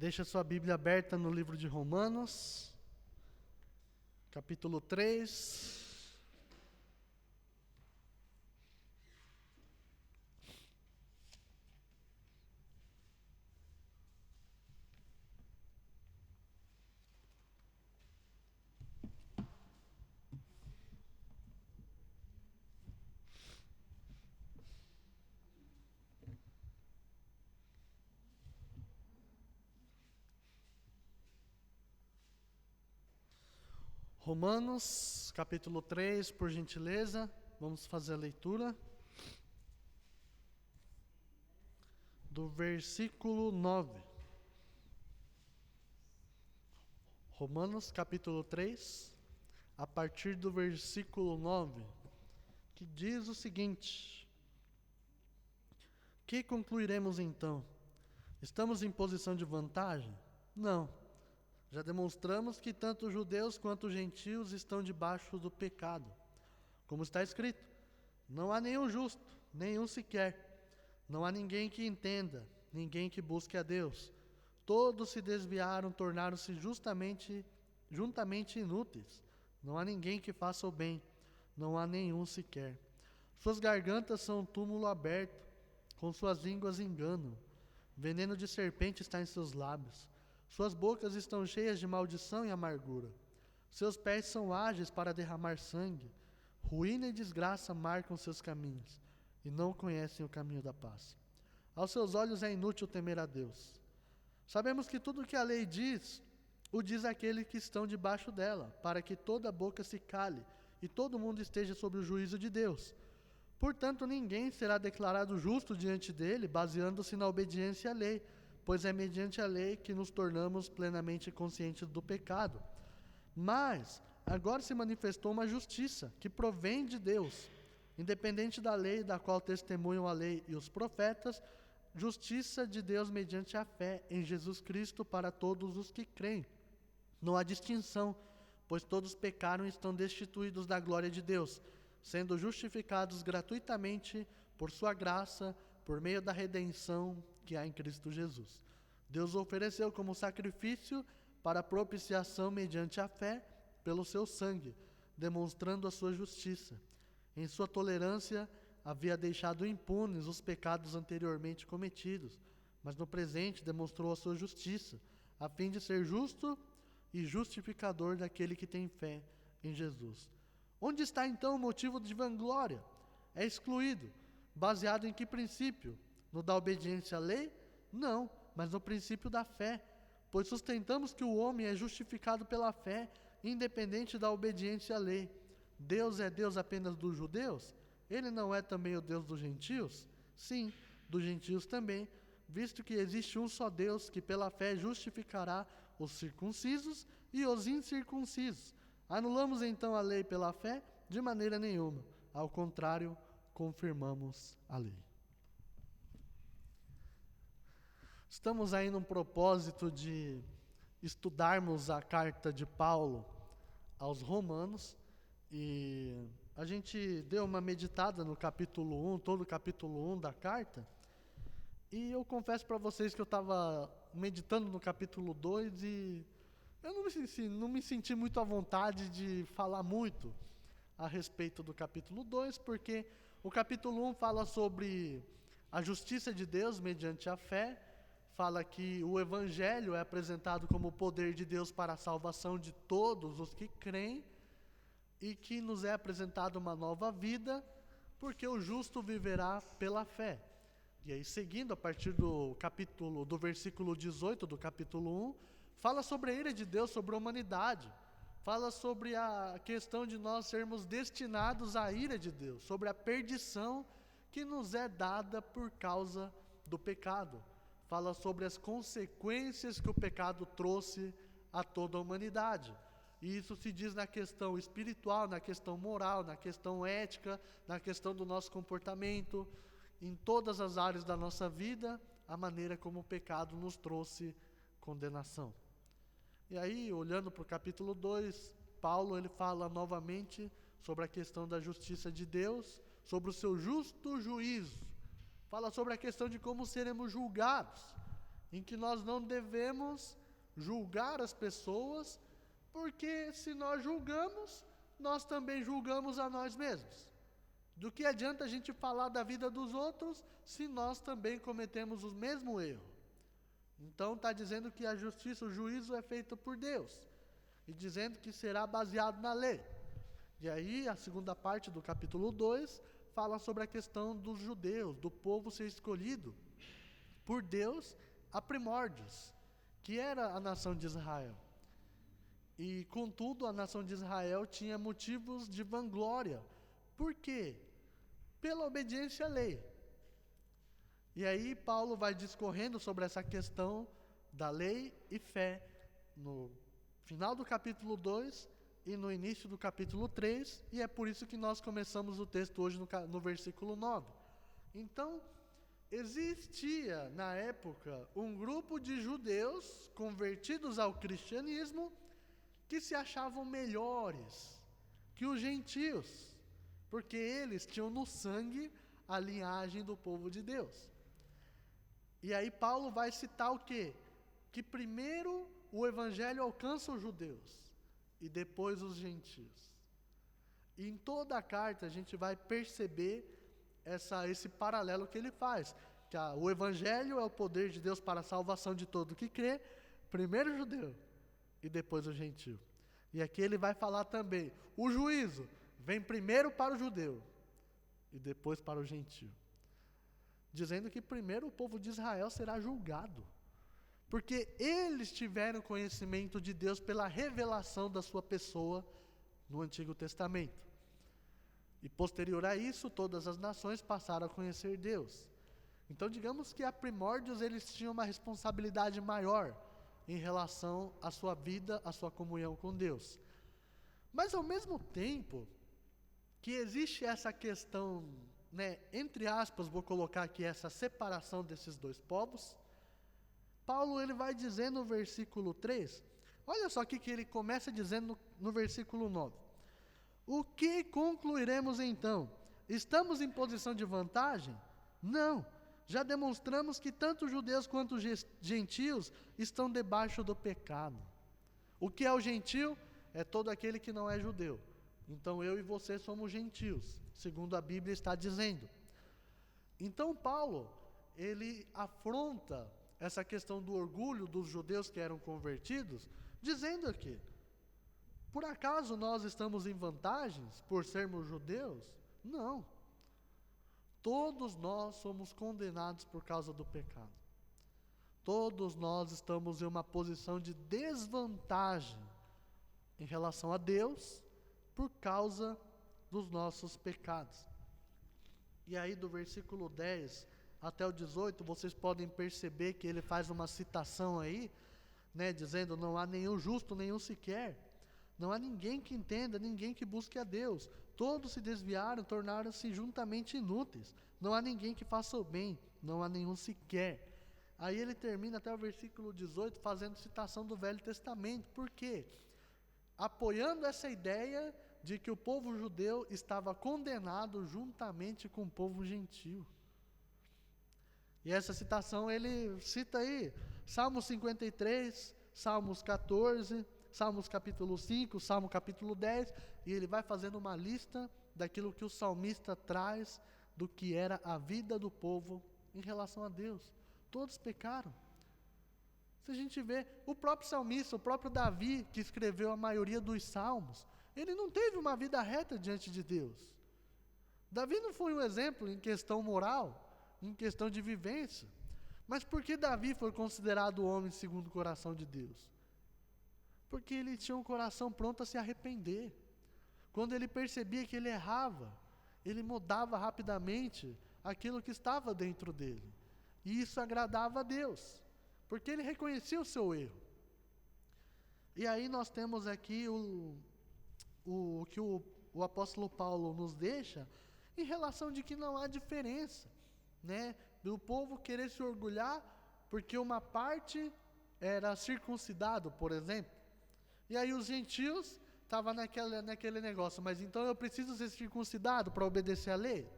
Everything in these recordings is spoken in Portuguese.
Deixa sua Bíblia aberta no livro de Romanos, capítulo 3. Romanos, capítulo 3, por gentileza, vamos fazer a leitura do versículo 9. Romanos, capítulo 3, a partir do versículo 9, que diz o seguinte: Que concluiremos então? Estamos em posição de vantagem? Não. Já demonstramos que tanto os judeus quanto os gentios estão debaixo do pecado. Como está escrito, não há nenhum justo, nenhum sequer. Não há ninguém que entenda, ninguém que busque a Deus. Todos se desviaram, tornaram-se juntamente inúteis. Não há ninguém que faça o bem, não há nenhum sequer. Suas gargantas são um túmulo aberto, com suas línguas enganam. Veneno de serpente está em seus lábios. Suas bocas estão cheias de maldição e amargura. Seus pés são ágeis para derramar sangue. Ruína e desgraça marcam seus caminhos, e não conhecem o caminho da paz. Aos seus olhos é inútil temer a Deus. Sabemos que tudo o que a lei diz, o diz aquele que estão debaixo dela, para que toda boca se cale, e todo mundo esteja sob o juízo de Deus. Portanto, ninguém será declarado justo diante dele, baseando-se na obediência à lei, pois é mediante a lei que nos tornamos plenamente conscientes do pecado. Mas agora se manifestou uma justiça que provém de Deus, independente da lei, da qual testemunham a lei e os profetas, justiça de Deus mediante a fé em Jesus Cristo para todos os que creem. Não há distinção, pois todos pecaram e estão destituídos da glória de Deus, sendo justificados gratuitamente por sua graça, por meio da redenção que há em Cristo Jesus. Deus ofereceu como sacrifício para propiciação mediante a fé pelo seu sangue, demonstrando a sua justiça. Em sua tolerância, havia deixado impunes os pecados anteriormente cometidos, mas no presente demonstrou a sua justiça, a fim de ser justo e justificador daquele que tem fé em Jesus. Onde está então o motivo de vanglória? É excluído. Baseado em que princípio? No da obediência à lei? Não, mas no princípio da fé. Pois sustentamos que o homem é justificado pela fé, independente da obediência à lei. Deus é Deus apenas dos judeus? Ele não é também o Deus dos gentios? Sim, dos gentios também, visto que existe um só Deus que pela fé justificará os circuncisos e os incircuncisos. Anulamos então a lei pela fé? De maneira nenhuma. Ao contrário, confirmamos a lei. Estamos aí num propósito de estudarmos a carta de Paulo aos Romanos, e a gente deu uma meditada no capítulo 1, todo o capítulo 1 da carta, e eu confesso para vocês que eu estava meditando no capítulo 2 e eu não me senti muito à vontade de falar muito a respeito do capítulo 2, porque o capítulo 1 fala sobre a justiça de Deus mediante a fé, fala que o Evangelho é apresentado como o poder de Deus para a salvação de todos os que creem, e que nos é apresentada uma nova vida, porque o justo viverá pela fé. E aí, seguindo a partir do versículo 18 do capítulo 1, fala sobre a ira de Deus sobre a humanidade, fala sobre a questão de nós sermos destinados à ira de Deus, sobre a perdição que nos é dada por causa do pecado. Fala sobre as consequências que o pecado trouxe a toda a humanidade. E isso se diz na questão espiritual, na questão moral, na questão ética, na questão do nosso comportamento, em todas as áreas da nossa vida, a maneira como o pecado nos trouxe condenação. E aí, olhando para o capítulo 2, Paulo ele fala novamente sobre a questão da justiça de Deus, sobre o seu justo juízo. Fala sobre a questão de como seremos julgados. em que nós não devemos julgar as pessoas, porque se nós julgamos, nós também julgamos a nós mesmos. Do que adianta a gente falar da vida dos outros, se nós também cometemos o mesmo erro? Então está dizendo que a justiça, o juízo é feito por Deus, e dizendo que será baseado na lei. E aí a segunda parte do capítulo 2 fala sobre a questão dos judeus, do povo ser escolhido por Deus a primórdios, que era a nação de Israel. E contudo a nação de Israel tinha motivos de vanglória. Por quê? Pela obediência à lei. E aí Paulo vai discorrendo sobre essa questão da lei e fé no final do capítulo 2 e no início do capítulo 3, e é por isso que nós começamos o texto hoje no versículo 9. Então, existia na época um grupo de judeus convertidos ao cristianismo que se achavam melhores que os gentios, porque eles tinham no sangue a linhagem do povo de Deus. E aí Paulo vai citar o quê? Que primeiro o evangelho alcança os judeus e depois os gentios. E em toda a carta a gente vai perceber esse paralelo que ele faz, que o evangelho é o poder de Deus para a salvação de todo que crê, primeiro o judeu e depois o gentio. E aqui ele vai falar também, o juízo vem primeiro para o judeu e depois para o gentio, dizendo que primeiro o povo de Israel será julgado, porque eles tiveram conhecimento de Deus pela revelação da sua pessoa no Antigo Testamento. E posterior a isso, todas as nações passaram a conhecer Deus. Então, digamos que a primórdios eles tinham uma responsabilidade maior em relação à sua vida, à sua comunhão com Deus. Mas ao mesmo tempo que existe essa questão, entre aspas, vou colocar aqui essa separação desses dois povos, Paulo ele vai dizer no versículo 3, olha só o que ele começa dizendo no versículo 9. O que concluiremos então? Estamos em posição de vantagem? Não. Já demonstramos que tanto os judeus quanto os gentios estão debaixo do pecado. O que é o gentio? É todo aquele que não é judeu. Então eu e você somos gentios, segundo a Bíblia está dizendo. Então Paulo, ele afronta essa questão do orgulho dos judeus que eram convertidos, dizendo aqui, por acaso nós estamos em vantagens por sermos judeus? Não. Todos nós somos condenados por causa do pecado. Todos nós estamos em uma posição de desvantagem em relação a Deus por causa dos nossos pecados. E aí do versículo 10 até o 18, vocês podem perceber que ele faz uma citação aí, dizendo, não há nenhum justo, nenhum sequer. Não há ninguém que entenda, ninguém que busque a Deus. Todos se desviaram, tornaram-se juntamente inúteis. Não há ninguém que faça o bem, não há nenhum sequer. Aí ele termina até o versículo 18 fazendo citação do Velho Testamento. Por quê? Apoiando essa ideia de que o povo judeu estava condenado juntamente com o povo gentio. E essa citação ele cita aí, Salmos 53, Salmos 14, Salmos capítulo 5, Salmo capítulo 10, e ele vai fazendo uma lista daquilo que o salmista traz do que era a vida do povo em relação a Deus. Todos pecaram. Se a gente vê, o próprio salmista, o próprio Davi, que escreveu a maioria dos salmos, ele não teve uma vida reta diante de Deus. Davi não foi um exemplo em questão moral, em questão de vivência. Mas por que Davi foi considerado o homem segundo o coração de Deus? Porque ele tinha um coração pronto a se arrepender. Quando ele percebia que ele errava, ele mudava rapidamente aquilo que estava dentro dele. E isso agradava a Deus, porque ele reconhecia o seu erro. E aí nós temos aqui o que o apóstolo Paulo nos deixa em relação de que não há diferença, do povo querer se orgulhar porque uma parte era circuncidado, por exemplo, e aí os gentios estavam naquele negócio, mas então eu preciso ser circuncidado para obedecer a lei?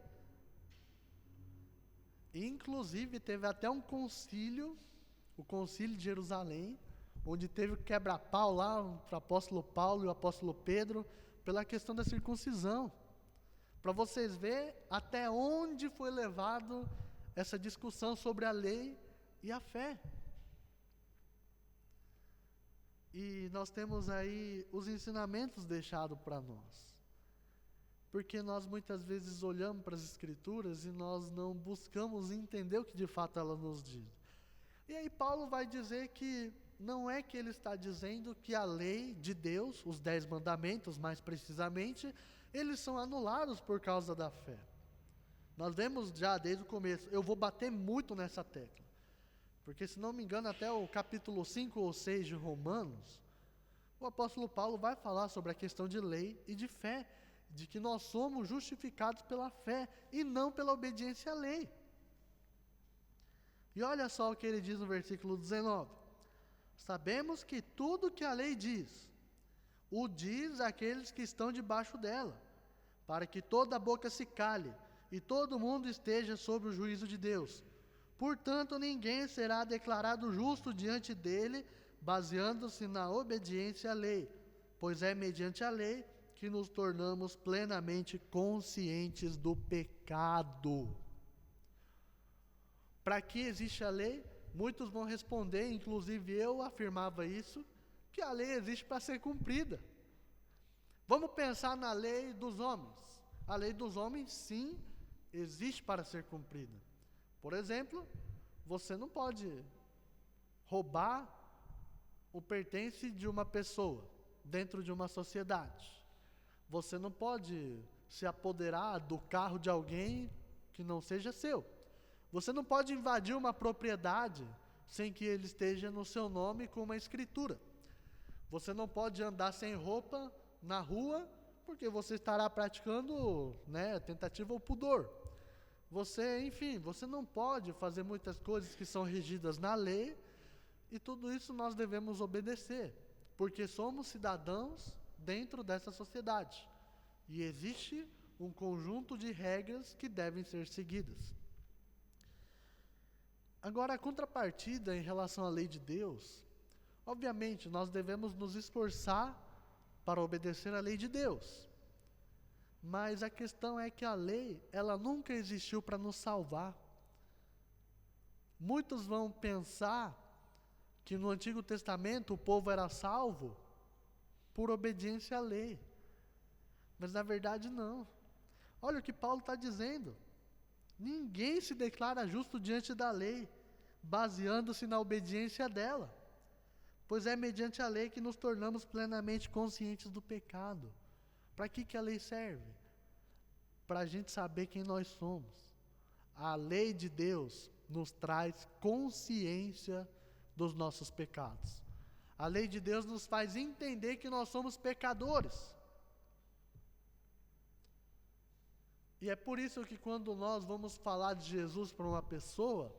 Inclusive teve até um concílio o Concílio de Jerusalém, onde teve o quebra-pau lá entre o apóstolo Paulo e o apóstolo Pedro, pela questão da circuncisão. Para vocês verem até onde foi levado essa discussão sobre a lei e a fé. E nós temos aí os ensinamentos deixados para nós. Porque nós muitas vezes olhamos para as Escrituras e nós não buscamos entender o que de fato ela nos diz. E aí Paulo vai dizer que não é que ele está dizendo que a lei de Deus, os 10 mandamentos mais precisamente, eles são anulados por causa da fé. Nós vemos já desde o começo, eu vou bater muito nessa tecla. Porque, se não me engano, até o capítulo 5 ou 6 de Romanos, o apóstolo Paulo vai falar sobre a questão de lei e de fé, de que nós somos justificados pela fé e não pela obediência à lei. E olha só o que ele diz no versículo 19. Sabemos que tudo que a lei diz, o diz àqueles que estão debaixo dela, para que toda a boca se cale e todo mundo esteja sob o juízo de Deus. Portanto, ninguém será declarado justo diante dele, baseando-se na obediência à lei, pois é mediante a lei que nos tornamos plenamente conscientes do pecado. Para que existe a lei? Muitos vão responder, inclusive eu afirmava isso, que a lei existe para ser cumprida. Vamos pensar na lei dos homens. A lei dos homens, sim, existe para ser cumprida. Por exemplo, você não pode roubar o pertence de uma pessoa dentro de uma sociedade. Você não pode se apoderar do carro de alguém que não seja seu. Você não pode invadir uma propriedade sem que ele esteja no seu nome com uma escritura. Você não pode andar sem roupa na rua porque você estará praticando, tentativa ou pudor. Você não pode fazer muitas coisas que são regidas na lei, e tudo isso nós devemos obedecer, porque somos cidadãos dentro dessa sociedade, e existe um conjunto de regras que devem ser seguidas. Agora, a contrapartida em relação à lei de Deus, obviamente nós devemos nos esforçar para obedecer à lei de Deus. Mas a questão é que a lei, ela nunca existiu para nos salvar. Muitos vão pensar que no Antigo Testamento o povo era salvo por obediência à lei. Mas na verdade não. Olha o que Paulo está dizendo. Ninguém se declara justo diante da lei, baseando-se na obediência dela. Pois é mediante a lei que nos tornamos plenamente conscientes do pecado. Para que a lei serve? Para a gente saber quem nós somos. A lei de Deus nos traz consciência dos nossos pecados. A lei de Deus nos faz entender que nós somos pecadores. E é por isso que quando nós vamos falar de Jesus para uma pessoa,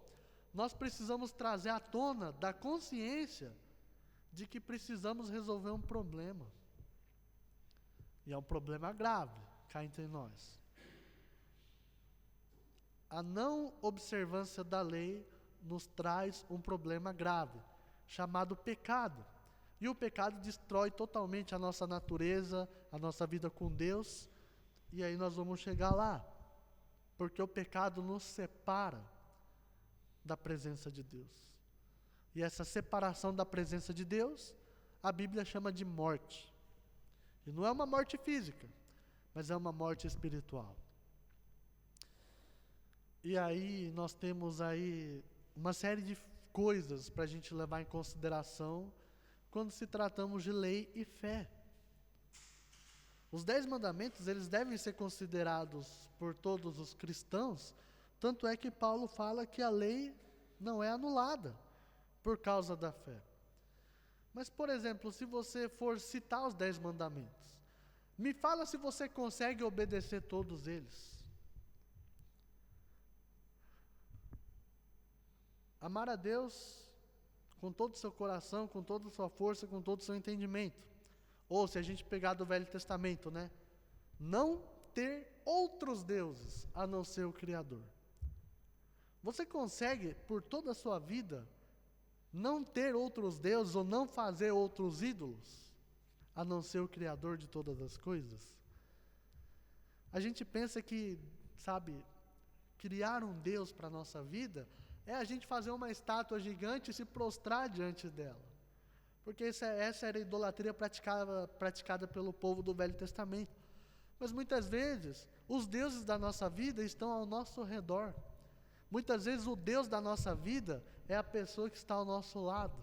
nós precisamos trazer à tona da consciência de que precisamos resolver um problema. E é um problema grave, cá entre nós. A não observância da lei nos traz um problema grave, chamado pecado. E o pecado destrói totalmente a nossa natureza, a nossa vida com Deus. E aí nós vamos chegar lá. Porque o pecado nos separa da presença de Deus. E essa separação da presença de Deus, a Bíblia chama de morte. E não é uma morte física, mas é uma morte espiritual. E aí nós temos aí uma série de coisas para a gente levar em consideração quando se tratamos de lei e fé. Os 10 mandamentos, eles devem ser considerados por todos os cristãos, tanto é que Paulo fala que a lei não é anulada por causa da fé. Mas, por exemplo, se você for citar os 10 mandamentos, me fala se você consegue obedecer todos eles. Amar a Deus com todo o seu coração, com toda a sua força, com todo o seu entendimento. Ou, se a gente pegar do Velho Testamento, não ter outros deuses a não ser o Criador. Você consegue, por toda a sua vida, não ter outros deuses ou não fazer outros ídolos, a não ser o Criador de todas as coisas? A gente pensa que, sabe, criar um Deus para a nossa vida é a gente fazer uma estátua gigante e se prostrar diante dela. Porque essa era a idolatria praticada pelo povo do Velho Testamento. Mas muitas vezes, os deuses da nossa vida estão ao nosso redor. Muitas vezes o Deus da nossa vida é a pessoa que está ao nosso lado.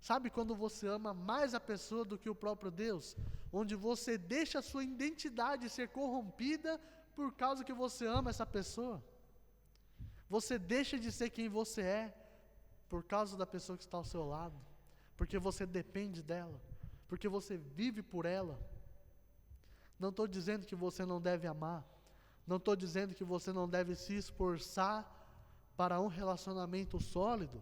Sabe quando você ama mais a pessoa do que o próprio Deus? Onde você deixa a sua identidade ser corrompida por causa que você ama essa pessoa. Você deixa de ser quem você é por causa da pessoa que está ao seu lado. Porque você depende dela. Porque você vive por ela. Não estou dizendo que você não deve amar. Não estou dizendo que você não deve se esforçar para um relacionamento sólido.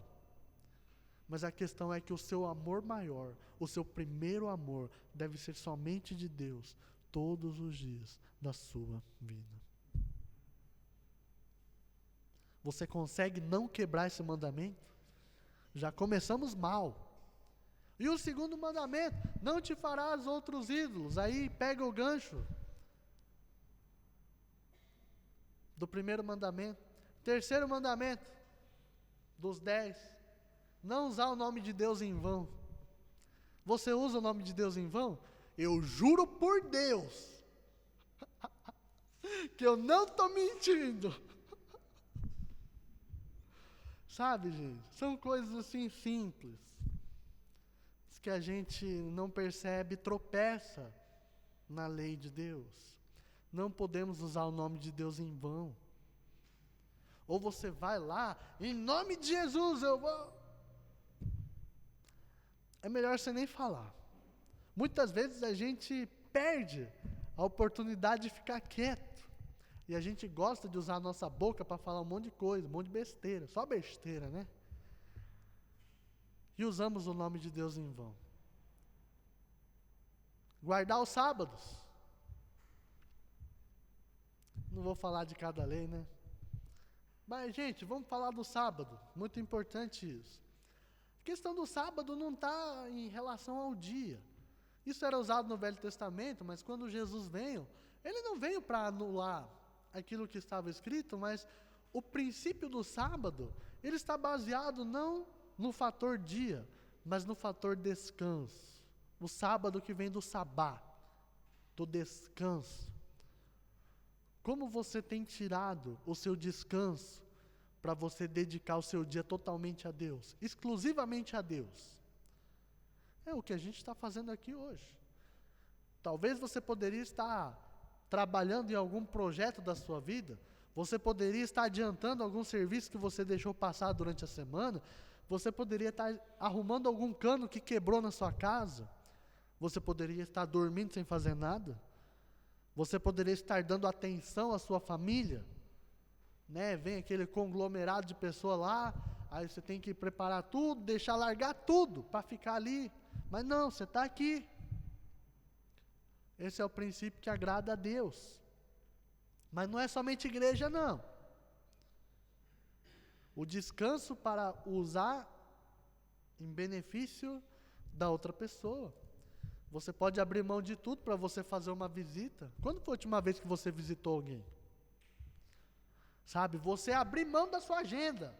Mas a questão é que o seu amor maior, o seu primeiro amor, deve ser somente de Deus, todos os dias da sua vida. Você consegue não quebrar esse mandamento? Já começamos mal. E o segundo mandamento, não te farás outros ídolos. Aí pega o gancho do primeiro mandamento. Terceiro mandamento, dos 10, não usar o nome de Deus em vão. Você usa o nome de Deus em vão? Eu juro por Deus, que eu não estou mentindo. Sabe, gente, são coisas assim simples, que a gente não percebe, tropeça na lei de Deus. Não podemos usar o nome de Deus em vão. Ou você vai lá, em nome de Jesus eu vou. É melhor você nem falar. Muitas vezes a gente perde a oportunidade de ficar quieto. E a gente gosta de usar a nossa boca para falar um monte de coisa, um monte de besteira, só besteira, né? E usamos o nome de Deus em vão. Guardar os sábados. Não vou falar de cada lei, né? Mas, gente, vamos falar do sábado. Muito importante isso. A questão do sábado não está em relação ao dia. Isso era usado no Velho Testamento, mas quando Jesus veio, ele não veio para anular aquilo que estava escrito, mas o princípio do sábado, ele está baseado não no fator dia, mas no fator descanso. O sábado que vem do sabá, do descanso. Como você tem tirado o seu descanso para você dedicar o seu dia totalmente a Deus, exclusivamente a Deus? É o que a gente está fazendo aqui hoje. Talvez você poderia estar trabalhando em algum projeto da sua vida, você poderia estar adiantando algum serviço que você deixou passar durante a semana, você poderia estar arrumando algum cano que quebrou na sua casa, você poderia estar dormindo sem fazer nada, você poderia estar dando atenção à sua família, né? Vem aquele conglomerado de pessoas lá, aí você tem que preparar tudo, deixar largar tudo para ficar ali, mas não, você está aqui. Esse é o princípio que agrada a Deus. Mas não é somente igreja, não. O descanso para usar em benefício da outra pessoa. Você pode abrir mão de tudo para você fazer uma visita. Quando foi a última vez que você visitou alguém? Sabe, você abrir mão da sua agenda.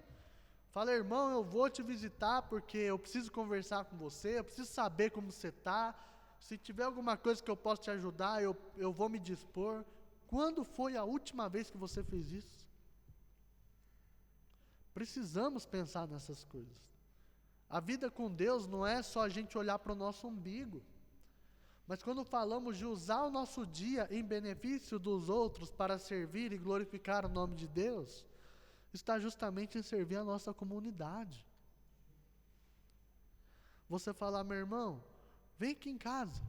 Fala, irmão, eu vou te visitar porque eu preciso conversar com você, eu preciso saber como você está. Se tiver alguma coisa que eu possa te ajudar, eu vou me dispor. Quando foi a última vez que você fez isso? Precisamos pensar nessas coisas. A vida com Deus não é só a gente olhar para o nosso umbigo. Mas quando falamos de usar o nosso dia em benefício dos outros para servir e glorificar o nome de Deus, está justamente em servir a nossa comunidade. Você falar, meu irmão, vem aqui em casa,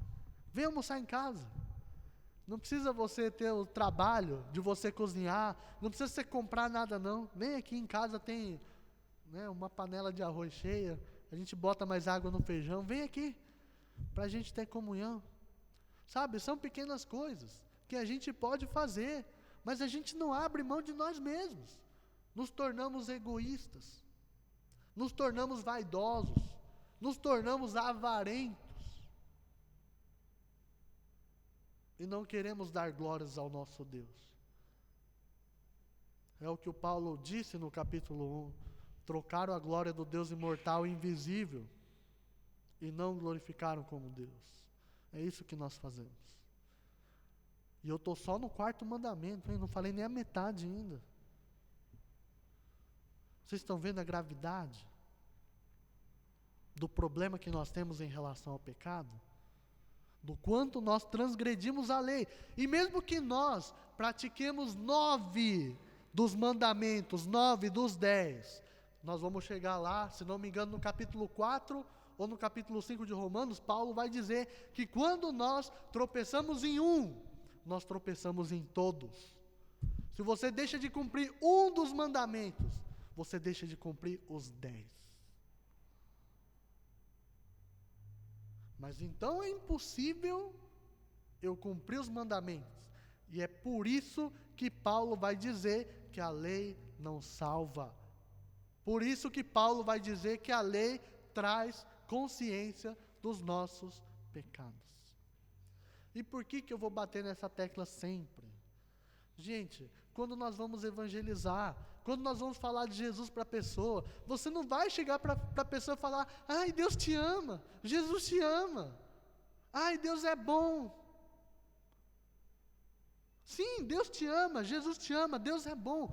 vem almoçar em casa. Não precisa você ter o trabalho de você cozinhar, não precisa você comprar nada não. Vem aqui em casa, tem, né, uma panela de arroz cheia, a gente bota mais água no feijão, vem aqui, para a gente ter comunhão. Sabe, são pequenas coisas que a gente pode fazer, mas a gente não abre mão de nós mesmos. Nos tornamos egoístas. nos tornamos vaidosos, nos tornamos avarentos. E não queremos dar glórias ao nosso Deus. É o que o Paulo disse no capítulo 1. Trocaram a glória do Deus imortal e invisível e não glorificaram como Deus. É isso que nós fazemos. E eu estou só no 4º mandamento, hein? Não falei nem a metade ainda. Vocês estão vendo a gravidade do problema que nós temos em relação ao pecado? Do quanto nós transgredimos a lei. E mesmo que nós pratiquemos 9 dos mandamentos, 9 dos 10, nós vamos chegar lá, se não me engano, no capítulo 4 ou no capítulo 5 de Romanos, Paulo vai dizer que quando nós tropeçamos em um, nós tropeçamos em todos. Se você deixa de cumprir um dos mandamentos, você deixa de cumprir os 10. Mas então é impossível eu cumprir os mandamentos. E é por isso que Paulo vai dizer que a lei não salva. Por isso que Paulo vai dizer que a lei traz consciência dos nossos pecados. E por que eu vou bater nessa tecla sempre? Gente, quando nós vamos evangelizar, quando nós vamos falar de Jesus para a pessoa, você não vai chegar para a pessoa e falar: ai, Deus te ama, Jesus te ama, ai, Deus é bom. Sim, Deus te ama, Jesus te ama, Deus é bom.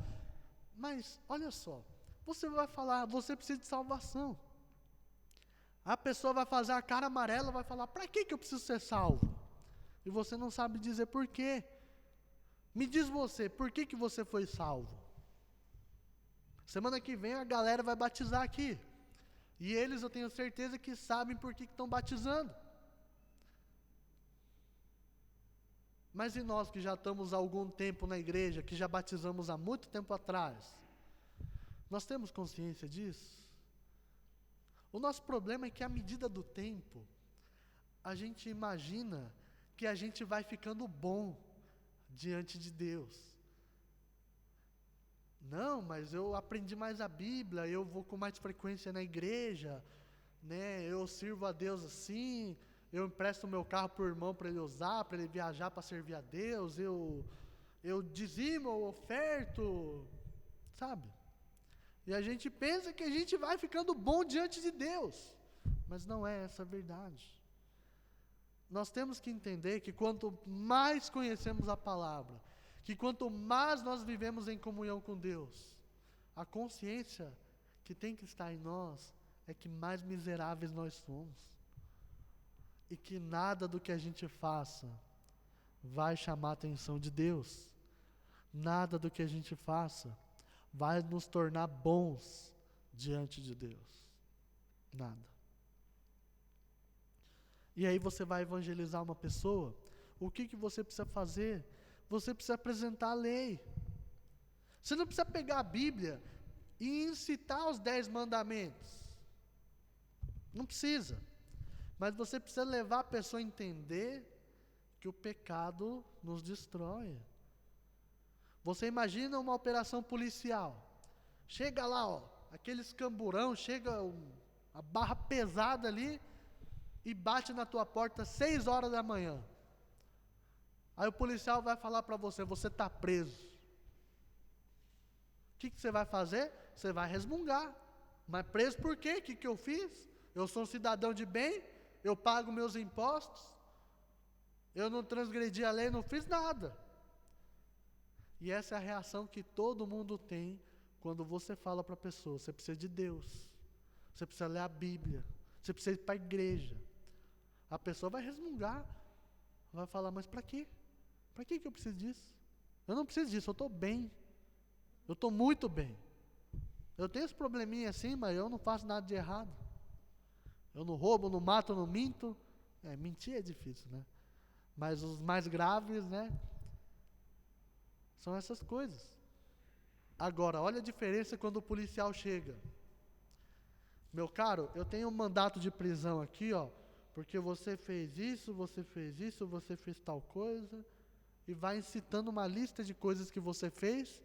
Mas, olha só, você vai falar, você precisa de salvação. A pessoa vai fazer a cara amarela, vai falar: para que eu preciso ser salvo? E você não sabe dizer por quê. Me diz você, por que você foi salvo? Semana que vem a galera vai batizar aqui. E eles, eu tenho certeza que sabem por que estão batizando. Mas e nós que já estamos há algum tempo na igreja, que já batizamos há muito tempo atrás? Nós temos consciência disso? O nosso problema é que à medida do tempo, a gente imagina que a gente vai ficando bom diante de Deus. Não, mas eu aprendi mais a Bíblia, eu vou com mais frequência na igreja, né? Eu sirvo a Deus assim, eu empresto o meu carro para o irmão para ele usar, para ele viajar para servir a Deus, eu dizimo, eu oferto, sabe? E a gente pensa que a gente vai ficando bom diante de Deus, mas não é essa a verdade. Nós temos que entender que quanto mais conhecemos a palavra, que quanto mais nós vivemos em comunhão com Deus, a consciência que tem que estar em nós é que mais miseráveis nós somos. E que nada do que a gente faça vai chamar a atenção de Deus. Nada do que a gente faça vai nos tornar bons diante de Deus. Nada. E aí você vai evangelizar uma pessoa, o que você precisa fazer? Você precisa apresentar a lei. Você não precisa pegar a Bíblia e incitar os 10 mandamentos. Não precisa. Mas você precisa levar a pessoa a entender que o pecado nos destrói. Você imagina uma operação policial. Chega lá, aqueles camburão, chega a barra pesada ali e bate na tua porta 6 horas da manhã. Aí o policial vai falar para você: você está preso. O que você vai fazer? Você vai resmungar. Mas preso por quê? O que eu fiz? Eu sou um cidadão de bem, eu pago meus impostos, eu não transgredi a lei, não fiz nada. E essa é a reação que todo mundo tem quando você fala para a pessoa: você precisa de Deus, você precisa ler a Bíblia, você precisa ir para a igreja. A pessoa vai resmungar, vai falar: mas para quê? Para que eu preciso disso? Eu não preciso disso, eu estou bem, eu estou muito bem. Eu tenho esse probleminha assim, mas eu não faço nada de errado. Eu não roubo, não mato, não minto. Mentir é difícil, né? Mas os mais graves, né? São essas coisas. Agora, olha a diferença quando o policial chega. Meu caro, eu tenho um mandato de prisão aqui, porque você fez isso, você fez tal coisa, e vai incitando uma lista de coisas que você fez,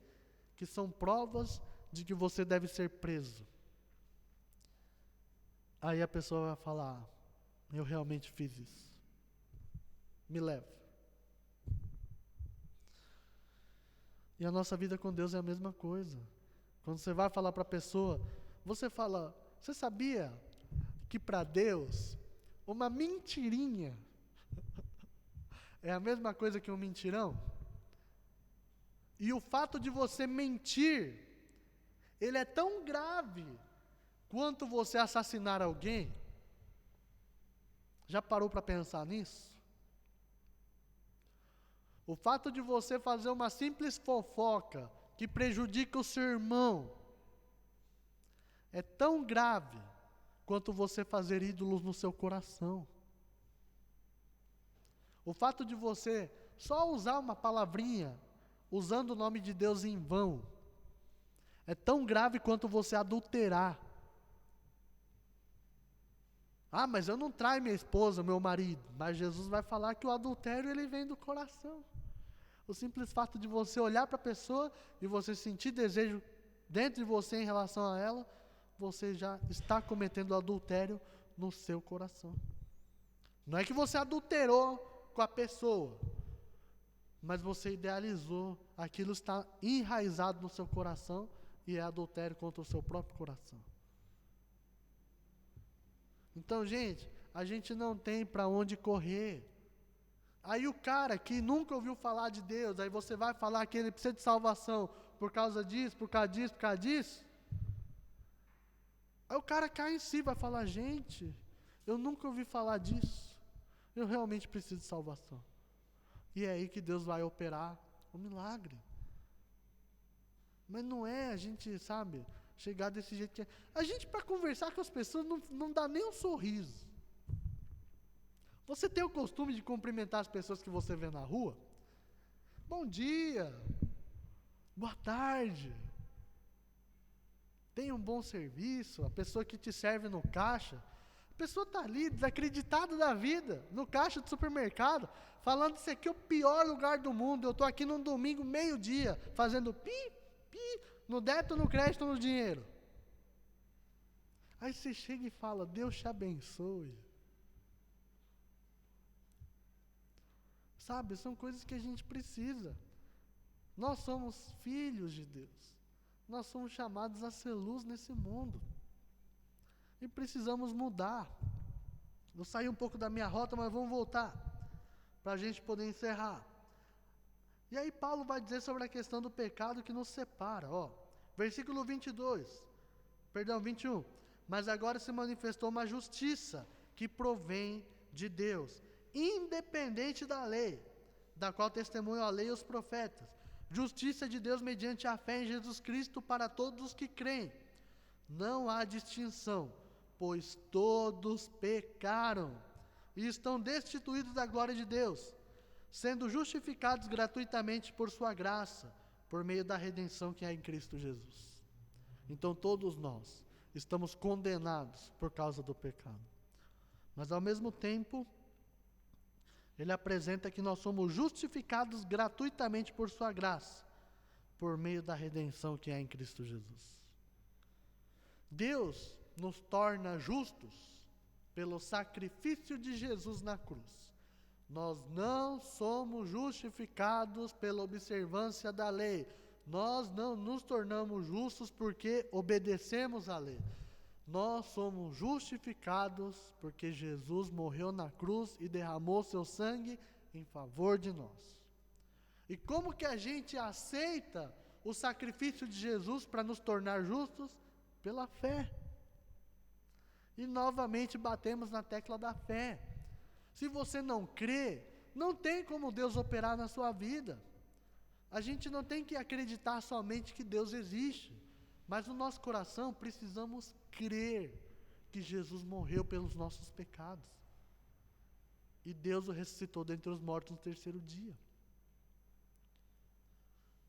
que são provas de que você deve ser preso. Aí a pessoa vai falar: eu realmente fiz isso. Me leva. E a nossa vida com Deus é a mesma coisa. Quando você vai falar para a pessoa, você fala: você sabia que para Deus uma mentirinha é a mesma coisa que um mentirão? E o fato de você mentir, ele é tão grave quanto você assassinar alguém. Já parou para pensar nisso? O fato de você fazer uma simples fofoca que prejudica o seu irmão é tão grave quanto você fazer ídolos no seu coração. O fato de você só usar uma palavrinha, usando o nome de Deus em vão, é tão grave quanto você adulterar. Ah, mas eu não traio minha esposa, meu marido. Mas Jesus vai falar que o adultério ele vem do coração. O simples fato de você olhar para a pessoa e você sentir desejo dentro de você em relação a ela, você já está cometendo adultério no seu coração. Não é que você adulterou com a pessoa, mas você idealizou, aquilo está enraizado no seu coração e é adultério contra o seu próprio coração. Então, gente, a gente não tem para onde correr. Aí o cara que nunca ouviu falar de Deus, aí você vai falar que ele precisa de salvação por causa disso, por causa disso, por causa disso. Aí o cara cai em si, vai falar: gente, eu nunca ouvi falar disso. Eu realmente preciso de salvação. E é aí que Deus vai operar o milagre. Mas não é a gente, sabe, chegar desse jeito que é. A gente, para conversar com as pessoas, não dá nem um sorriso. Você tem o costume de cumprimentar as pessoas que você vê na rua? Bom dia, boa tarde, tenha um bom serviço. A pessoa que te serve no caixa, a pessoa está ali desacreditada da vida, no caixa do supermercado, falando que isso aqui é o pior lugar do mundo. Eu estou aqui num domingo, meio-dia, fazendo pi, no débito, no crédito, no dinheiro. Aí você chega e fala: Deus te abençoe. Sabe, são coisas que a gente precisa. Nós somos filhos de Deus. Nós somos chamados a ser luz nesse mundo. E precisamos mudar. Vou sair um pouco da minha rota, mas vamos voltar, para a gente poder encerrar. E aí Paulo vai dizer sobre a questão do pecado que nos separa. Versículo 21. Mas agora se manifestou uma justiça que provém de Deus, independente da lei, da qual testemunham a lei e os profetas. Justiça de Deus mediante a fé em Jesus Cristo para todos os que creem. Não há distinção, pois todos pecaram e estão destituídos da glória de Deus, sendo justificados gratuitamente por sua graça, por meio da redenção que há em Cristo Jesus. Então todos nós estamos condenados por causa do pecado. Mas ao mesmo tempo, ele apresenta que nós somos justificados gratuitamente por sua graça, por meio da redenção que há em Cristo Jesus. Deus nos torna justos pelo sacrifício de Jesus na cruz. Nós não somos justificados pela observância da lei. Nós não nos tornamos justos porque obedecemos à lei. Nós somos justificados porque Jesus morreu na cruz e derramou seu sangue em favor de nós. E como que a gente aceita o sacrifício de Jesus para nos tornar justos? Pela fé. E novamente batemos na tecla da fé. Se você não crê, não tem como Deus operar na sua vida. A gente não tem que acreditar somente que Deus existe, mas no nosso coração precisamos crer que Jesus morreu pelos nossos pecados. E Deus o ressuscitou dentre os mortos no terceiro dia.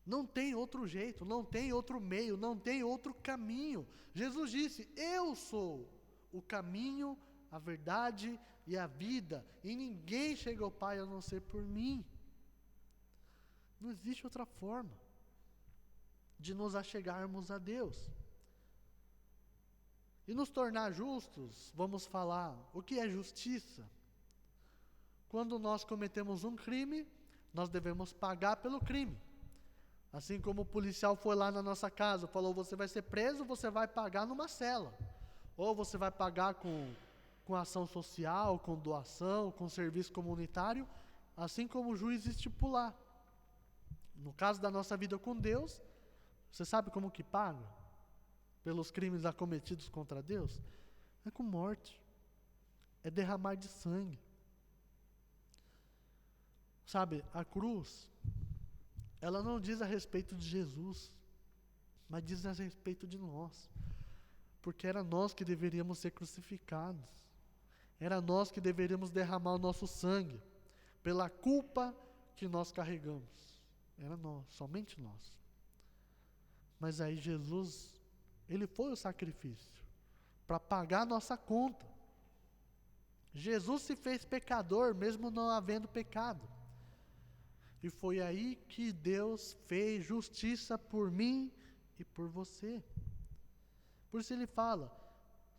Não tem outro jeito, não tem outro meio, não tem outro caminho. Jesus disse: eu sou o caminho, a verdade e a vida, e ninguém chega ao Pai a não ser por mim. Não existe outra forma de nos achegarmos a Deus. E nos tornar justos, vamos falar, o que é justiça? Quando nós cometemos um crime, nós devemos pagar pelo crime. Assim como o policial foi lá na nossa casa, falou, você vai ser preso, você vai pagar numa cela. Ou você vai pagar com ação social, com doação, com serviço comunitário, assim como o juiz estipular. No caso da nossa vida com Deus, você sabe como que paga? Pelos crimes acometidos contra Deus? É com morte. É derramar de sangue. Sabe, a cruz, ela não diz a respeito de Jesus, mas diz a respeito de nós. Porque era nós que deveríamos ser crucificados. Era nós que deveríamos derramar o nosso sangue pela culpa que nós carregamos. Era nós, somente nós. Mas aí Jesus, ele foi o sacrifício para pagar a nossa conta. Jesus se fez pecador, mesmo não havendo pecado. E foi aí que Deus fez justiça por mim e por você. Por isso ele fala,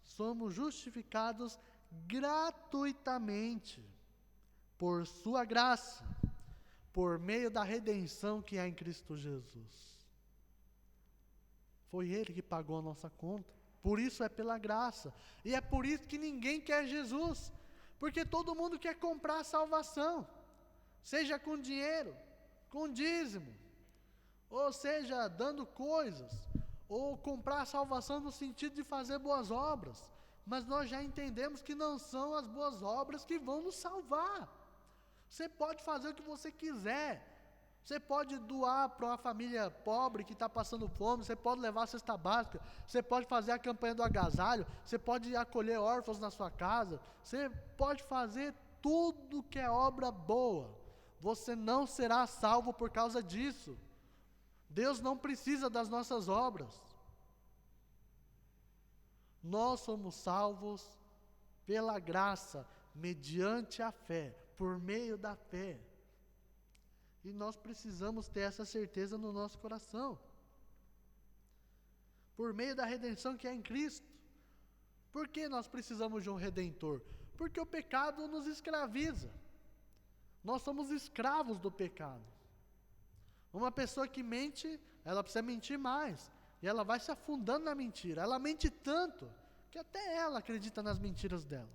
somos justificados gratuitamente, por sua graça, por meio da redenção que há em Cristo Jesus. Foi Ele que pagou a nossa conta, por isso é pela graça, e é por isso que ninguém quer Jesus, porque todo mundo quer comprar a salvação, seja com dinheiro, com dízimo, ou seja, dando coisas, ou comprar a salvação no sentido de fazer boas obras, mas nós já entendemos que não são as boas obras que vão nos salvar. Você pode fazer o que você quiser, você pode doar para uma família pobre que está passando fome, você pode levar a cesta básica, você pode fazer a campanha do agasalho, você pode acolher órfãos na sua casa, você pode fazer tudo que é obra boa, você não será salvo por causa disso. Deus não precisa das nossas obras. Nós somos salvos pela graça, mediante a fé, por meio da fé. E nós precisamos ter essa certeza no nosso coração. Por meio da redenção que é em Cristo. Por que nós precisamos de um redentor? Porque o pecado nos escraviza. Nós somos escravos do pecado. Uma pessoa que mente, ela precisa mentir mais. E ela vai se afundando na mentira. Ela mente tanto que até ela acredita nas mentiras dela.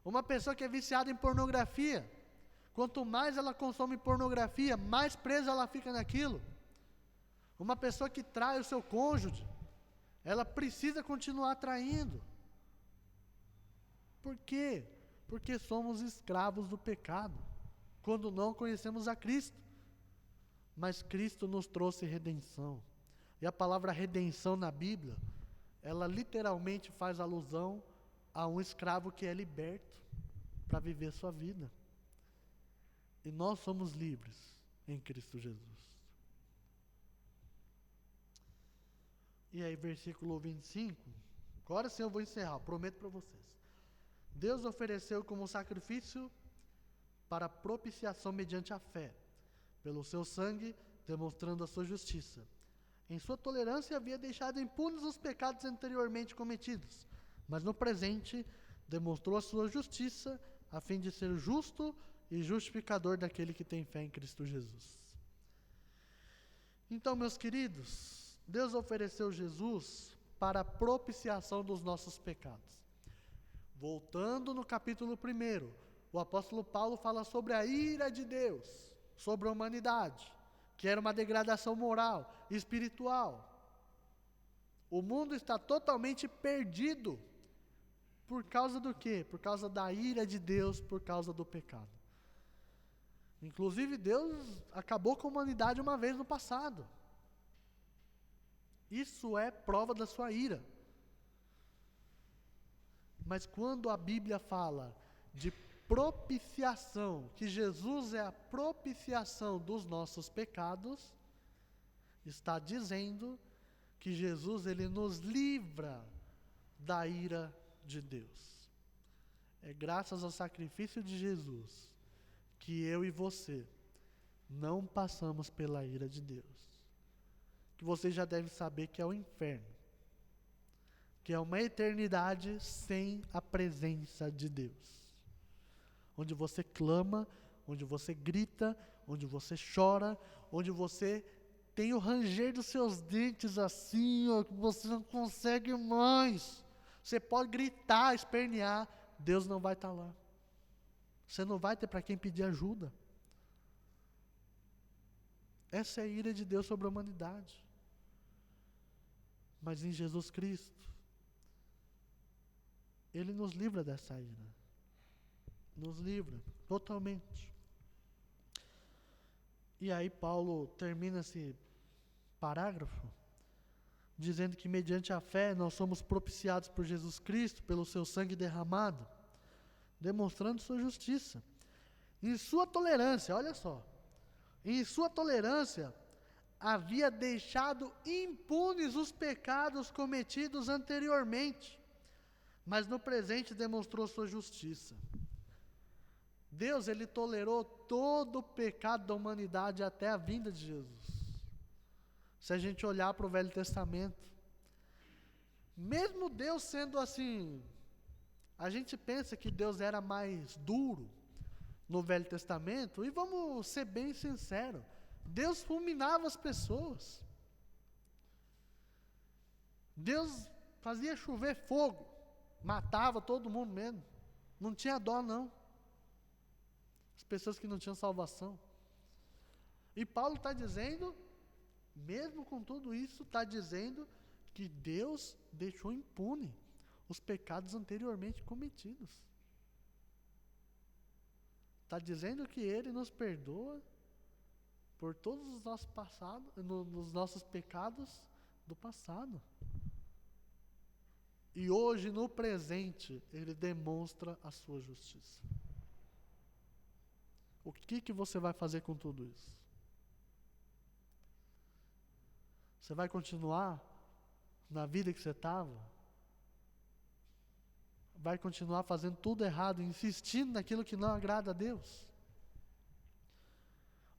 Uma pessoa que é viciada em pornografia, quanto mais ela consome pornografia, mais presa ela fica naquilo. Uma pessoa que trai o seu cônjuge, ela precisa continuar traindo. Por quê? Porque somos escravos do pecado, quando não conhecemos a Cristo. Mas Cristo nos trouxe redenção. E a palavra redenção na Bíblia, ela literalmente faz alusão a um escravo que é liberto para viver sua vida. E nós somos livres em Cristo Jesus. E aí, versículo 25, agora sim eu vou encerrar, prometo para vocês. Deus ofereceu como sacrifício para propiciação mediante a fé, pelo seu sangue, demonstrando a sua justiça. Em sua tolerância havia deixado impunes os pecados anteriormente cometidos, mas no presente demonstrou a sua justiça, a fim de ser justo e justificador daquele que tem fé em Cristo Jesus. Então, meus queridos, Deus ofereceu Jesus para a propiciação dos nossos pecados. Voltando no capítulo 1, o apóstolo Paulo fala sobre a ira de Deus, sobre a humanidade, que era uma degradação moral e espiritual. O mundo está totalmente perdido. Por causa do quê? Por causa da ira de Deus, por causa do pecado. Inclusive, Deus acabou com a humanidade uma vez no passado. Isso é prova da sua ira. Mas quando a Bíblia fala de propiciação, que Jesus é a propiciação dos nossos pecados, está dizendo que Jesus, ele nos livra da ira de Deus. É graças ao sacrifício de Jesus que eu e você não passamos pela ira de Deus. Que você já deve saber que é o inferno, que é uma eternidade sem a presença de Deus. Onde você clama, onde você grita, onde você chora, onde você tem o ranger dos seus dentes assim, ó, que você não consegue mais. Você pode gritar, espernear, Deus não vai estar lá. Você não vai ter para quem pedir ajuda. Essa é a ira de Deus sobre a humanidade. Mas em Jesus Cristo, Ele nos livra dessa ira. Nos livra totalmente. E aí Paulo termina esse parágrafo dizendo que mediante a fé nós somos propiciados por Jesus Cristo, pelo seu sangue derramado, demonstrando sua justiça. Em sua tolerância, olha só, em sua tolerância havia deixado impunes os pecados cometidos anteriormente, mas no presente demonstrou sua justiça. Deus, Ele tolerou todo o pecado da humanidade até a vinda de Jesus. Se a gente olhar para o Velho Testamento, mesmo Deus sendo assim, a gente pensa que Deus era mais duro no Velho Testamento, e vamos ser bem sinceros, Deus fulminava as pessoas. Deus fazia chover fogo, matava todo mundo mesmo, não tinha dó não. As pessoas que não tinham salvação. E Paulo está dizendo, mesmo com tudo isso, está dizendo que Deus deixou impune os pecados anteriormente cometidos. Está dizendo que Ele nos perdoa por todos os nossos passados, nos nossos pecados do passado. E hoje, no presente, Ele demonstra a sua justiça. O que você vai fazer com tudo isso? Você vai continuar na vida que você estava? Vai continuar fazendo tudo errado, insistindo naquilo que não agrada a Deus?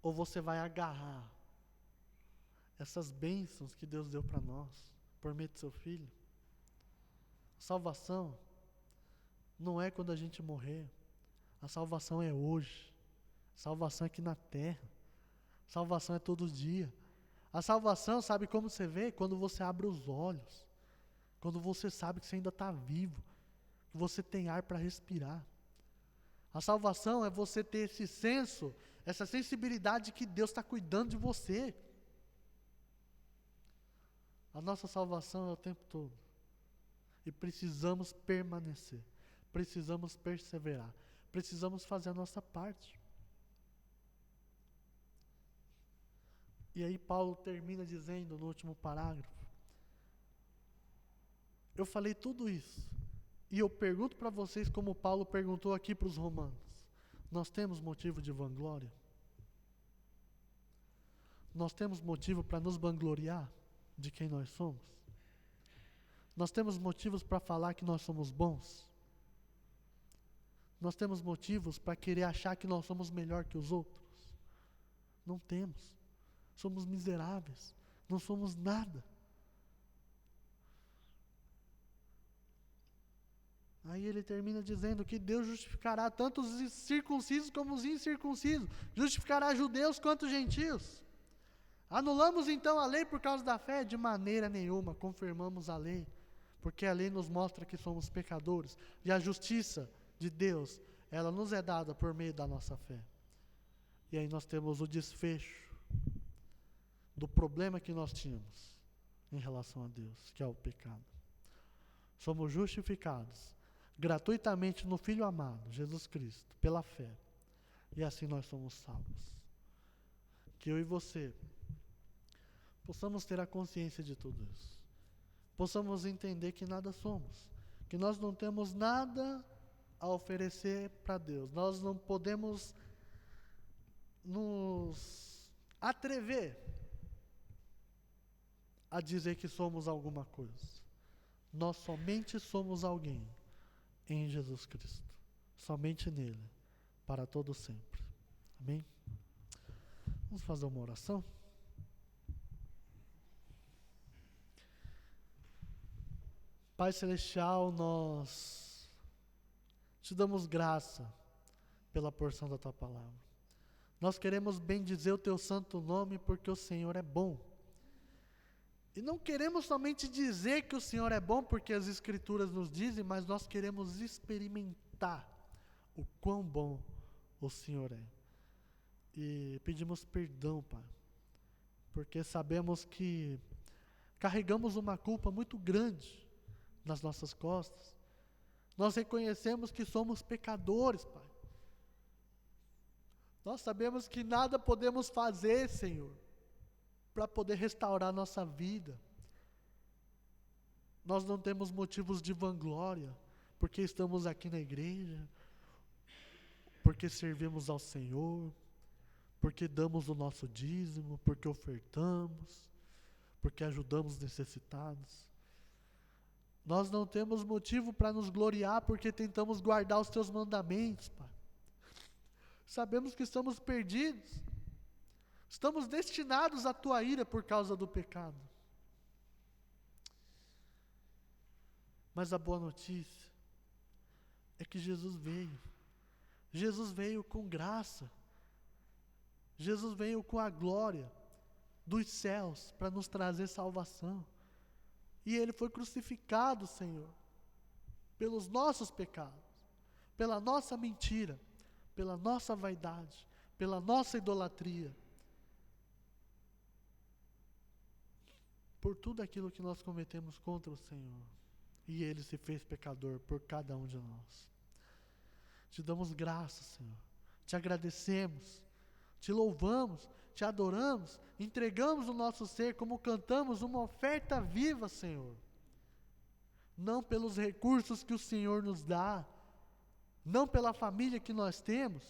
Ou você vai agarrar essas bênçãos que Deus deu para nós, por meio do seu Filho? Salvação não é quando a gente morrer. A salvação é hoje. Salvação é aqui na terra. Salvação é todo dia. A salvação, sabe como você vê? Quando você abre os olhos. Quando você sabe que você ainda está vivo. Que você tem ar para respirar. A salvação é você ter esse senso, essa sensibilidade que Deus está cuidando de você. A nossa salvação é o tempo todo. E precisamos permanecer. Precisamos perseverar. Precisamos fazer a nossa parte. E aí Paulo termina dizendo no último parágrafo, eu falei tudo isso, e eu pergunto para vocês como Paulo perguntou aqui para os romanos, nós temos motivo de vanglória? Nós temos motivo para nos vangloriar de quem nós somos? Nós temos motivos para falar que nós somos bons? Nós temos motivos para querer achar que nós somos melhor que os outros? Não temos. Somos miseráveis, não somos nada. Aí ele termina dizendo que Deus justificará tanto os circuncisos como os incircuncisos, justificará judeus quanto gentios. Anulamos então a lei por causa da fé? De maneira nenhuma, confirmamos a lei, porque a lei nos mostra que somos pecadores, e a justiça de Deus, ela nos é dada por meio da nossa fé. E aí nós temos o desfecho do problema que nós tínhamos em relação a Deus, que é o pecado. Somos justificados gratuitamente no Filho amado, Jesus Cristo, pela fé. E assim nós somos salvos. Que eu e você possamos ter a consciência de tudo isso. Possamos entender que nada somos, que nós não temos nada a oferecer para Deus. Nós não podemos nos atrever a dizer que somos alguma coisa. Nós somente somos alguém em Jesus Cristo. Somente nele, para todo sempre. Amém? Vamos fazer uma oração? Pai Celestial, nós te damos graça pela porção da Tua palavra. Nós queremos bendizer o Teu santo nome porque o Senhor é bom. E não queremos somente dizer que o Senhor é bom porque as Escrituras nos dizem, mas nós queremos experimentar o quão bom o Senhor é. E pedimos perdão, Pai, porque sabemos que carregamos uma culpa muito grande nas nossas costas. Nós reconhecemos que somos pecadores, Pai. Nós sabemos que nada podemos fazer, Senhor, para poder restaurar nossa vida. Nós não temos motivos de vanglória, porque estamos aqui na igreja, porque servimos ao Senhor, porque damos o nosso dízimo, porque ofertamos, porque ajudamos os necessitados. Nós não temos motivo para nos gloriar, porque tentamos guardar os Teus mandamentos, Pai. Sabemos que estamos perdidos, estamos destinados à Tua ira por causa do pecado. Mas a boa notícia é que Jesus veio. Jesus veio com graça. Jesus veio com a glória dos céus para nos trazer salvação. E Ele foi crucificado, Senhor, pelos nossos pecados, pela nossa mentira, pela nossa vaidade, pela nossa idolatria, por tudo aquilo que nós cometemos contra o Senhor. E Ele se fez pecador por cada um de nós. Te damos graças, Senhor. Te agradecemos, te louvamos, te adoramos, entregamos o nosso ser como cantamos uma oferta viva, Senhor. Não pelos recursos que o Senhor nos dá, não pela família que nós temos,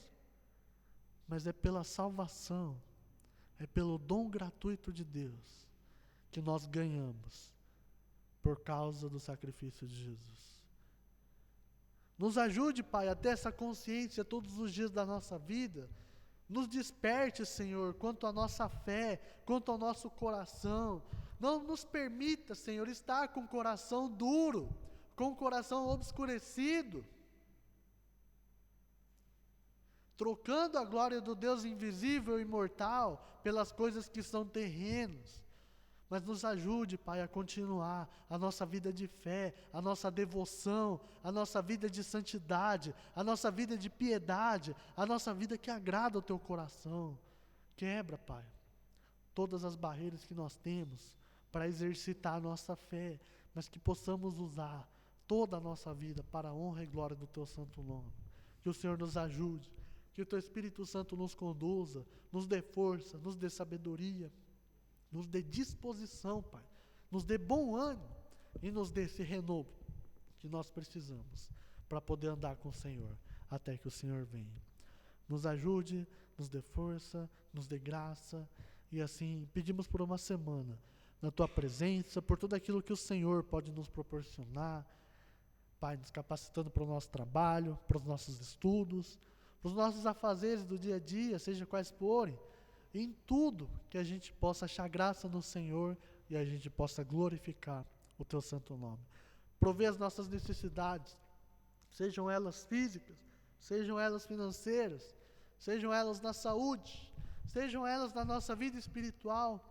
mas é pela salvação, é pelo dom gratuito de Deus que nós ganhamos por causa do sacrifício de Jesus. Nos ajude, Pai, a ter essa consciência todos os dias da nossa vida. Nos desperte, Senhor, quanto à nossa fé, quanto ao nosso coração. Não nos permita, Senhor, estar com o coração duro, com o coração obscurecido, trocando a glória do Deus invisível e imortal pelas coisas que são terrenos. Mas nos ajude, Pai, a continuar a nossa vida de fé, a nossa devoção, a nossa vida de santidade, a nossa vida de piedade, a nossa vida que agrada o Teu coração. Quebra, Pai, todas as barreiras que nós temos para exercitar a nossa fé, mas que possamos usar toda a nossa vida para a honra e glória do Teu santo nome. Que o Senhor nos ajude, que o Teu Espírito Santo nos conduza, nos dê força, nos dê sabedoria, nos dê disposição, Pai, nos dê bom ânimo e nos dê esse renovo que nós precisamos para poder andar com o Senhor até que o Senhor venha. Nos ajude, nos dê força, nos dê graça e assim pedimos por uma semana na Tua presença, por tudo aquilo que o Senhor pode nos proporcionar, Pai, nos capacitando para o nosso trabalho, para os nossos estudos, para os nossos afazeres do dia a dia, seja quais forem, em tudo que a gente possa achar graça no Senhor e a gente possa glorificar o Teu santo nome. Provê as nossas necessidades, sejam elas físicas, sejam elas financeiras, sejam elas na saúde, sejam elas na nossa vida espiritual,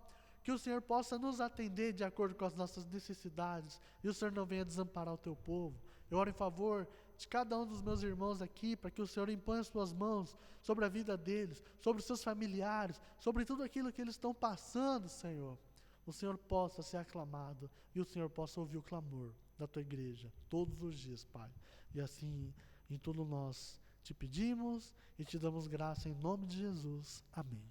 que o Senhor possa nos atender de acordo com as nossas necessidades e o Senhor não venha desamparar o Teu povo. Eu oro em favor de cada um dos meus irmãos aqui, para que o Senhor imponha as Suas mãos sobre a vida deles, sobre os seus familiares, sobre tudo aquilo que eles estão passando, Senhor. O Senhor possa ser aclamado e o Senhor possa ouvir o clamor da Tua igreja todos os dias, Pai. E assim, em tudo nós te pedimos e te damos graça em nome de Jesus. Amém.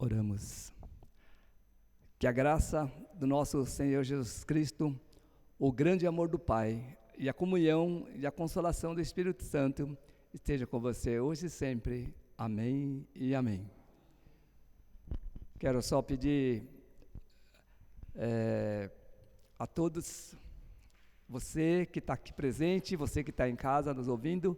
Oramos. Que a graça do nosso Senhor Jesus Cristo, o grande amor do Pai e a comunhão e a consolação do Espírito Santo esteja com você hoje e sempre. Amém e amém. Quero só pedir a todos, você que está aqui presente, você que está em casa nos ouvindo,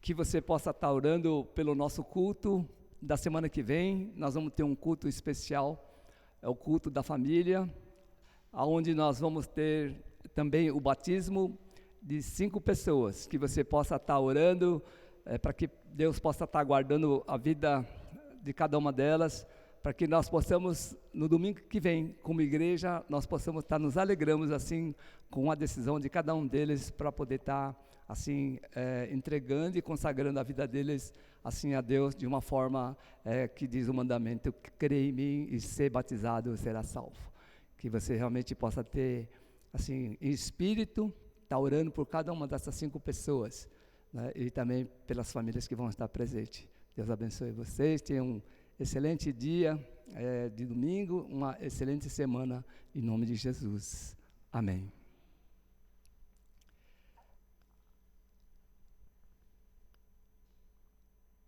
que você possa estar orando pelo nosso culto da semana que vem. Nós vamos ter um culto especial, é o culto da família, onde nós vamos ter também o batismo de 5 pessoas, que você possa estar orando, para que Deus possa estar guardando a vida de cada uma delas, para que nós possamos, no domingo que vem, como igreja, nós possamos estar nos alegramos assim, com a decisão de cada um deles, para poder estar assim, entregando e consagrando a vida deles, assim, a Deus, de uma forma que diz o mandamento, crê em mim e ser batizado será salvo. Que você realmente possa ter, assim, em espírito, estar orando por cada uma dessas 5 pessoas, né, e também pelas famílias que vão estar presentes. Deus abençoe vocês, tenham um excelente dia de domingo, uma excelente semana, em nome de Jesus. Amém.